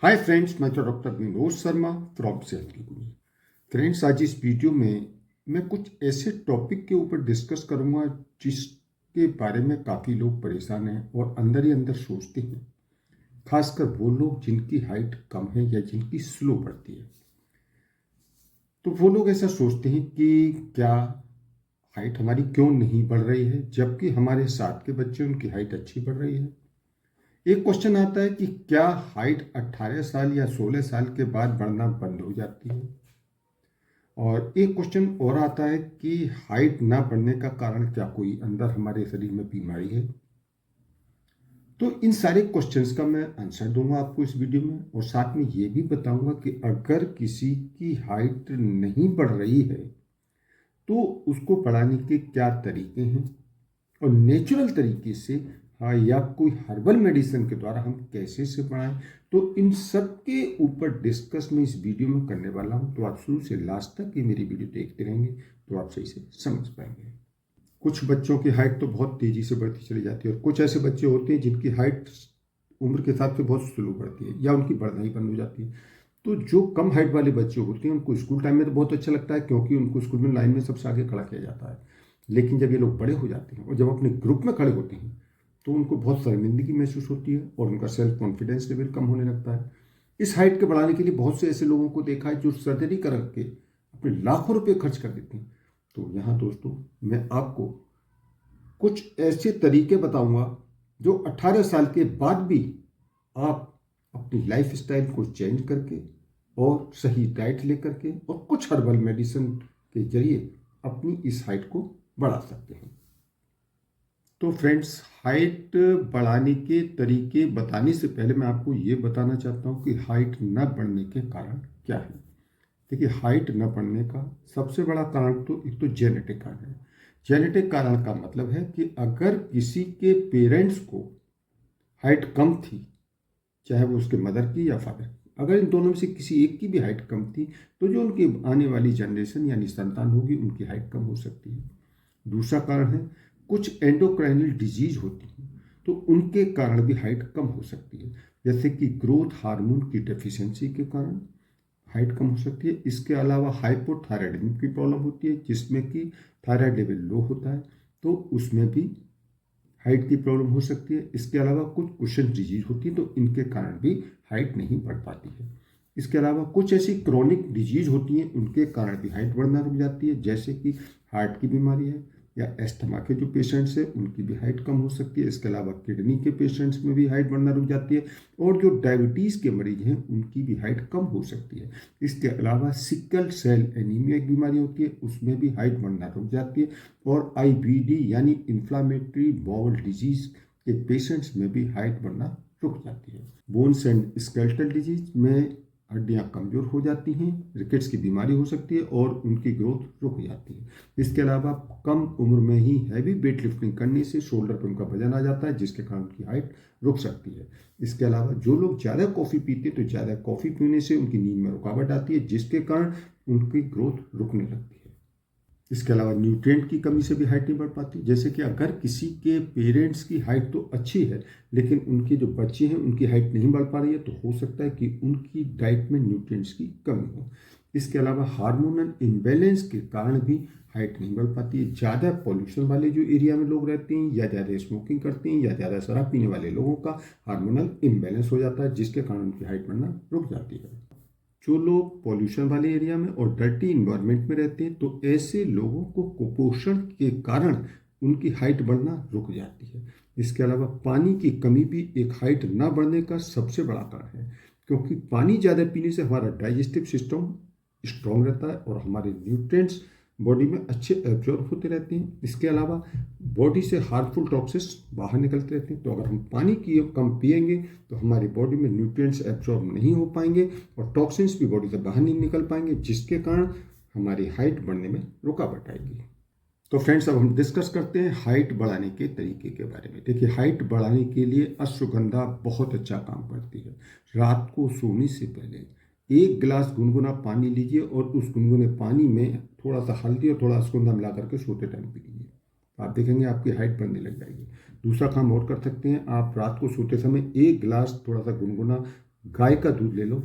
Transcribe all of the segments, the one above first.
Hi friends, मैं तो doctor Vinod Sharma from सेहत की दुनिया। फ्रेंड्स, आज इस वीडियो में मैं कुछ ऐसे टॉपिक के ऊपर डिस्कस करूंगा जिसके बारे में काफ़ी लोग परेशान हैं और अंदर ही अंदर सोचते हैं। खासकर वो लोग जिनकी हाइट कम है या जिनकी स्लो बढ़ती है। तो वो लोग ऐसा सोचते हैं कि क्या हाइट हमारी क्यों नहीं बढ़ रही है, जबकि हमारे साथ के बच्चे उनकी हाइट अच्छी बढ़ रही है। एक क्वेश्चन आता है कि क्या हाइट 18 साल या 16 साल के बाद बढ़ना बंद हो जाती है। और एक क्वेश्चन और आता है कि हाइट ना बढ़ने का कारण क्या कोई अंदर हमारे शरीर में बीमारी है। तो इन सारे क्वेश्चंस का मैं आंसर दूंगा आपको इस वीडियो में, और साथ में ये भी बताऊंगा कि अगर किसी की हाइट नहीं बढ़ रही है तो उसको बढ़ाने के क्या तरीके हैं, और नेचुरल तरीके से या कोई हर्बल मेडिसिन के द्वारा हम कैसे से बढ़ाएं। तो इन सब के ऊपर डिस्कस मैं इस वीडियो में करने वाला हूं। तो आप शुरू से लास्ट तक ये मेरी वीडियो देखते रहेंगे तो आप सही से समझ पाएंगे। कुछ बच्चों की हाइट तो बहुत तेजी से बढ़ती चली जाती है, और कुछ ऐसे बच्चे होते हैं जिनकी हाइट उम्र के हिसाब से बहुत स्लो बढ़ती है या उनकी बढ़ना ही बंद हो जाती है। तो जो कम हाइट वाले बच्चे होते हैं उनको स्कूल टाइम में तो बहुत अच्छा लगता है, क्योंकि उनको स्कूल में लाइन में सबसे आगे खड़ा किया जाता है। लेकिन जब ये लोग बड़े हो जाते हैं और जब अपने ग्रुप में खड़े होते हैं तो उनको बहुत शर्मिंदगी महसूस होती है और उनका सेल्फ कॉन्फिडेंस लेवल कम होने लगता है। इस हाइट के बढ़ाने के लिए बहुत से ऐसे लोगों को देखा है जो सर्जरी करा के अपने लाखों रुपए खर्च कर देते हैं। तो यहाँ दोस्तों, मैं आपको कुछ ऐसे तरीके बताऊंगा जो 18 साल के बाद भी आप अपनी लाइफ स्टाइल को चेंज करके और सही डाइट लेकर के और कुछ हर्बल मेडिसिन के जरिए अपनी इस हाइट को बढ़ा सकते हैं। तो फ्रेंड्स, हाइट बढ़ाने के तरीके बताने से पहले मैं आपको ये बताना चाहता हूँ कि हाइट न बढ़ने के कारण क्या है। देखिए, हाइट न बढ़ने का सबसे बड़ा कारण तो एक तो जेनेटिक कारण है। जेनेटिक कारण का मतलब है कि अगर किसी के पेरेंट्स को हाइट कम थी, चाहे वो उसके मदर की या फादर की, अगर इन दोनों में से किसी एक की भी हाइट कम थी तो जो उनकी आने वाली जनरेशन यानी संतान होगी उनकी हाइट कम हो सकती है। दूसरा कारण है कुछ एंडोक्राइनल डिजीज होती हैं, तो उनके कारण भी हाइट कम हो सकती है। जैसे कि ग्रोथ हार्मोन की डेफिशिएंसी के कारण हाइट कम हो सकती है। इसके अलावा हाइपोथायराइडिज्म की प्रॉब्लम होती है जिसमें कि थायराइड लेवल लो होता है, तो उसमें भी हाइट की प्रॉब्लम हो सकती है। इसके अलावा कुछ कुशन डिजीज होती है तो इनके कारण भी हाइट नहीं बढ़ पाती है। इसके अलावा कुछ ऐसी क्रॉनिक डिजीज होती हैं उनके कारण भी हाइट बढ़ना रुक जाती है, जैसे कि हार्ट की बीमारी है या एस्थमा के जो पेशेंट्स हैं उनकी भी हाइट कम हो सकती है। इसके अलावा किडनी के पेशेंट्स में भी हाइट बढ़ना रुक जाती है, और जो डायबिटीज़ के मरीज हैं उनकी भी हाइट कम हो सकती है। इसके अलावा सिकल सेल एनीमिया एक बीमारी होती है, उसमें भी हाइट बढ़ना रुक जाती है। और आईबीडी यानी इन्फ्लामेटरी बाउल डिजीज के पेशेंट्स में भी हाइट बढ़ना रुक जाती है। बोन्स एंड स्केलेटल डिजीज में हड्डियां कमजोर हो जाती हैं, रिकेट्स की बीमारी हो सकती है और उनकी ग्रोथ रुक जाती है। इसके अलावा कम उम्र में ही हैवी वेट लिफ्टिंग करने से शोल्डर पर उनका वजन आ जाता है जिसके कारण उनकी हाइट रुक सकती है। इसके अलावा जो लोग ज़्यादा कॉफ़ी पीते हैं तो ज़्यादा कॉफ़ी पीने से उनकी नींद में रुकावट आती है जिसके कारण उनकी ग्रोथ रुकने लगती है। इसके अलावा न्यूट्रिएंट की कमी से भी हाइट नहीं बढ़ पाती। जैसे कि अगर किसी के पेरेंट्स की हाइट तो अच्छी है लेकिन उनके जो बच्चे हैं उनकी हाइट नहीं बढ़ पा रही है, तो हो सकता है कि उनकी डाइट में न्यूट्रिएंट्स की कमी हो। इसके अलावा हार्मोनल इम्बैलेंस के कारण भी हाइट नहीं बढ़ पाती है। ज़्यादा पॉल्यूशन वाले जो एरिया में लोग रहते हैं या ज़्यादा स्मोकिंग करते हैं या ज़्यादा शराब पीने वाले लोगों का हार्मोनल इम्बैलेंस हो जाता है जिसके कारण उनकी हाइट बढ़ना रुक जाती है। जो लोग पॉल्यूशन वाले एरिया में और डर्टी इन्वायरमेंट में रहते हैं तो ऐसे लोगों को कुपोषण के कारण उनकी हाइट बढ़ना रुक जाती है। इसके अलावा पानी की कमी भी एक हाइट ना बढ़ने का सबसे बड़ा कारण है, क्योंकि पानी ज़्यादा पीने से हमारा डाइजेस्टिव सिस्टम स्ट्रॉन्ग रहता है और हमारे न्यूट्रिएंट्स बॉडी में अच्छे एब्जॉर्ब होते रहते हैं। इसके अलावा बॉडी से हार्मफुल टॉक्सिन्स बाहर निकलते रहते हैं। तो अगर हम पानी की कम पिएंगे तो हमारी बॉडी में न्यूट्रिएंट्स एब्जॉर्ब नहीं हो पाएंगे और टॉक्सिन्स भी बॉडी से बाहर नहीं निकल पाएंगे जिसके कारण हमारी हाइट बढ़ने में रुकावट आएगी। तो फ्रेंड्स, अब हम डिस्कस करते हैं हाइट बढ़ाने के तरीके के बारे में। देखिए, हाइट बढ़ाने के लिए अश्वगंधा बहुत अच्छा काम करती है। रात को सोने से पहले 1 गिलास गुनगुना पानी लीजिए और उस गुनगुने पानी में थोड़ा सा हल्दी और थोड़ा अश्वगंधा मिला करके सोते टाइम पी लीजिए। आप देखेंगे आपकी हाइट बढ़ने लग जाएगी। दूसरा काम और कर सकते हैं, आप रात को सोते समय 1 गिलास थोड़ा सा गुनगुना गाय का दूध ले लो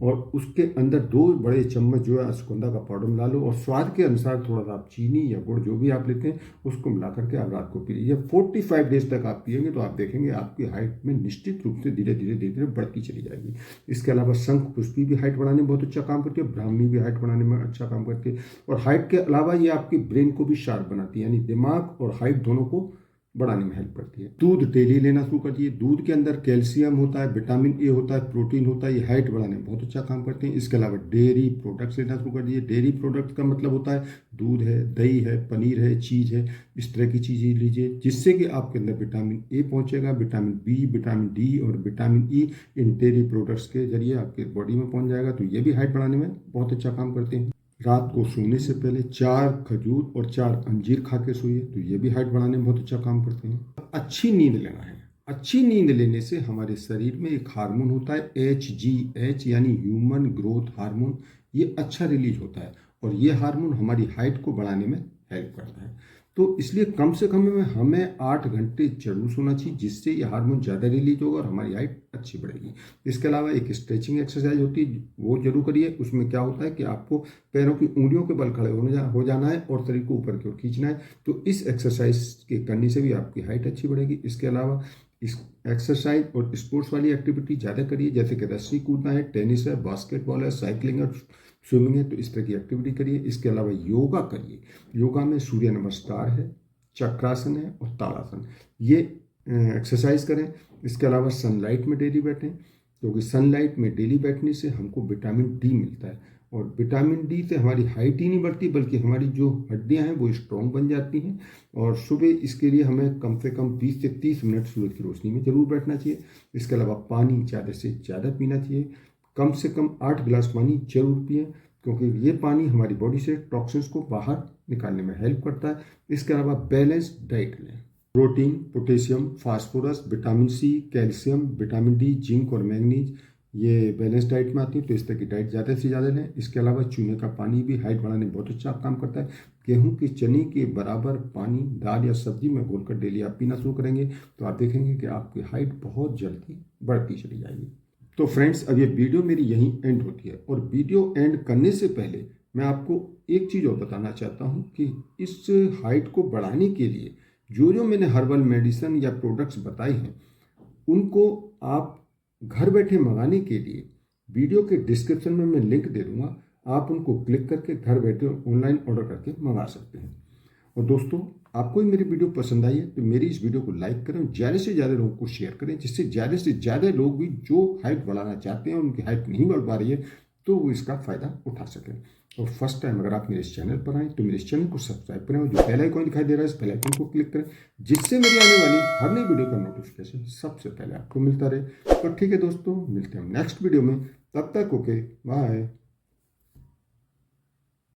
और उसके अंदर 2 बड़े चम्मच जो है अश्वगंधा का पाउडर मिला लो और स्वाद के अनुसार थोड़ा सा आप चीनी या गुड़ जो भी आप लेते हैं उसको मिला करके आप रात को पी लीजिए। 45 डेज तक आप पिएंगे तो आप देखेंगे आपकी हाइट में निश्चित रूप से धीरे धीरे धीरे धीरे बढ़ती चली जाएगी। इसके अलावा शंख पुष्पी भी हाइट बढ़ाने में बहुत अच्छा काम करती है, ब्राह्मी भी हाइट बढ़ाने में अच्छा काम करती है और हाइट के अलावा ये आपकी ब्रेन को भी शार्प बनाती है, यानी दिमाग और हाइट दोनों को बढ़ाने में हेल्प करती है। दूध डेली लेना शुरू कर दिए। दूध के अंदर कैल्शियम होता है, विटामिन ए होता है, प्रोटीन होता है, ये हाइट बढ़ाने में बहुत अच्छा काम करते हैं। इसके अलावा डेयरी प्रोडक्ट्स लेना शुरू कर दिए। डेयरी प्रोडक्ट का मतलब होता है दूध है, दही है, पनीर है, चीज़ है, इस तरह की चीज़ें लीजिए जिससे कि आपके अंदर विटामिन ए पहुंचेगा, विटामिन बी, विटामिन डी और विटामिन ई इन डेयरी प्रोडक्ट्स के जरिए आपके बॉडी में पहुंच जाएगा, तो ये भी हाइट बढ़ाने में बहुत अच्छा काम करते हैं। रात को सोने से पहले 4 खजूर और 4 अंजीर खा के सोइए, तो ये भी हाइट बढ़ाने में बहुत अच्छा काम करते हैं। अच्छी नींद लेना है। अच्छी नींद लेने से हमारे शरीर में एक हार्मोन होता है HGH यानी ह्यूमन ग्रोथ हार्मोन, ये अच्छा रिलीज होता है और ये हार्मोन हमारी हाइट को बढ़ाने में हेल्प करता है। तो इसलिए कम से कम में हमें 8 घंटे जरूर सोना चाहिए जिससे ये हार्मोन ज़्यादा रिलीज होगा और हमारी हाइट अच्छी बढ़ेगी। इसके अलावा एक स्ट्रेचिंग एक्सरसाइज होती है वो जरूर करिए। उसमें क्या होता है कि आपको पैरों की उंगलियों के बल खड़े हो जाना है और शरीर को ऊपर की ओर खींचना है, तो इस एक्सरसाइज के करने से भी आपकी हाइट अच्छी बढ़ेगी। इसके अलावा इस एक्सरसाइज और स्पोर्ट्स वाली एक्टिविटी ज़्यादा करिए, जैसे कि रस्सी कूदना है, टेनिस है, बास्केटबॉल है, साइकिलिंग है, स्विमिंग है, तो इस तरह की एक्टिविटी करिए। इसके अलावा योगा करिए। योगा में सूर्य नमस्कार है, चक्रासन है और ताड़ासन, ये एक्सरसाइज करें। इसके अलावा सनलाइट में डेली बैठें क्योंकि सनलाइट में डेली बैठने से हमको विटामिन डी मिलता है और विटामिन डी से हमारी हाइट ही नहीं बढ़ती बल्कि हमारी जो हड्डियां हैं वो स्ट्रॉन्ग बन जाती हैं। और सुबह इसके लिए हमें कम से कम 20 से 30 मिनट सूरज की रोशनी में जरूर बैठना चाहिए। इसके अलावा पानी ज़्यादा से ज़्यादा पीना चाहिए, कम से कम 8 गिलास पानी जरूर पिएं क्योंकि ये पानी हमारी बॉडी से टॉक्सिन्स को बाहर निकालने में हेल्प करता है। इसके अलावा बैलेंस डाइट लें। Protein, potassium, phosphorus, vitamin C, calcium, vitamin D, zinc और मैग्नीज, ये बैलेंस डाइट में आती है, तो इस तरह की डाइट ज़्यादा से ज़्यादा लें। इसके अलावा चूने का पानी भी हाइट बढ़ाने में बहुत अच्छा काम करता है। गेहूं के चने के बराबर पानी दाल या सब्जी में घोलकर डेली आप पीना शुरू करेंगे तो आप देखेंगे कि आपकी हाइट बहुत जल्दी बढ़ती चली जाएगी। तो फ्रेंड्स, अब ये वीडियो मेरी यहीं एंड होती है और वीडियो एंड करने से पहले मैं आपको एक चीज़ और बताना चाहता हूँ कि इस हाइट को बढ़ाने के लिए जो मैंने हर्बल मेडिसिन या प्रोडक्ट्स बताए हैं उनको आप घर बैठे मंगाने के लिए वीडियो के डिस्क्रिप्शन में मैं लिंक दे दूंगा, आप उनको क्लिक करके घर बैठे ऑनलाइन ऑर्डर करके मंगा सकते हैं। और दोस्तों, आपको मेरी वीडियो पसंद आई है तो मेरी इस वीडियो को लाइक करें, ज़्यादा से ज़्यादा लोगों को शेयर करें जिससे ज़्यादा से ज़्यादा लोग भी जो हाइट बढ़ाना चाहते हैं उनकी हाइट नहीं बढ़ पा रही है तो वो इसका फ़ायदा उठा सकें। और फर्स्ट टाइम अगर आप मेरे इस चैनल पर आएँ तो मेरे इस चैनल को सब्सक्राइब करें और जो बेल आइकन दिखाई दे रहा है इस बेल आइकन को क्लिक करें जिससे मेरी आने वाली हर नई वीडियो का नोटिफिकेशन सबसे पहले आपको मिलता रहे। तो ठीक है दोस्तों, मिलते हैं हम नेक्स्ट वीडियो में, तब तक ओके बाय।